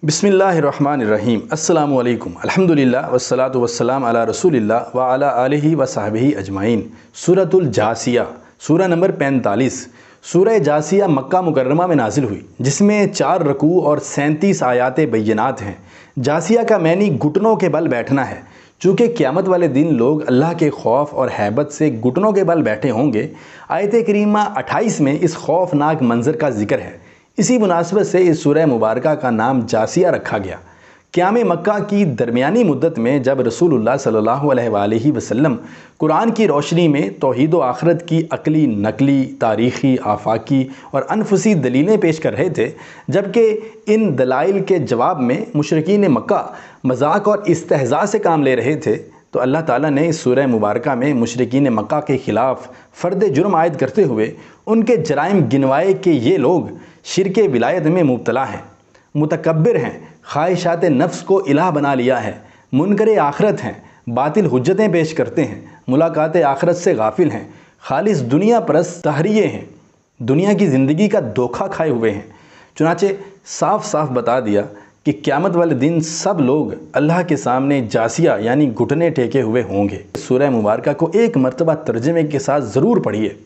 बिस्मिल्लाहिर्रहमानिर्रहीम। अस्सलामु अलैकुम। अल्हम्दुलिल्लाह वस्सलातु वस्सलाम अला रसूलिल्लाह व अला आलिहि व सहबिही अजमाइन। सूरतुल जासिया, सूरह नंबर 45। सूरह जासिया मक्का मुकर्रमा में नाजिल हुई, जिसमें 4 रकू और 37 आयात बैयिनात हैं। जासिया का मैनी घुटनों के बल बैठना है। चूँकि क़यामत वाले दिन लोग अल्लाह के खौफ और हैबत से घुटनों के बल बैठे होंगे, आयत करीमा 28 में इस खौफनाक मंज़र का जिक्र है। इसी मुनासबत से इस सूरह मुबारका का नाम जासिया रखा गया। क़याम मक्का की दरमियानी मुद्दत में जब रसूलुल्लाह सल्लल्लाहु अलैहि वसल्लम कुरान की रोशनी में तौहीद व आखिरत की अक़ली, नकली, तारीख़ी, आफाकी और अनफुसी दलीलें पेश कर रहे थे, जबकि इन दलाइल के जवाब में मुशरिकीन मक्का मजाक और इस्तेहज़ा से काम ले रहे थे, तो अल्लाह ताला ने इस सूरह मुबारका में मुशरिकीन मक्का के ख़िलाफ़ फ़र्द जुर्म आयद करते हुए उनके जराइम गिनवाए कि ये लोग शिरके विलायत में मुब्तला हैं, मुतकब्बिर हैं, ख्वाहिशात नफ्स को इलाह बना लिया है, मुनकर आखरत हैं, बातिल हुज्जतें पेश करते हैं, मुलाकात आखरत से गाफिल हैं, खालिस दुनिया परस्त तहरिये हैं, दुनिया की ज़िंदगी का धोखा खाए हुए हैं। चुनाचे साफ साफ बता दिया कि क़यामत वाले दिन सब लोग अल्लाह के सामने जासिया यानी घुटने टेके हुए होंगे। सूरह मुबारका को एक मरतबा तर्जमे के साथ ज़रूर पढ़िए।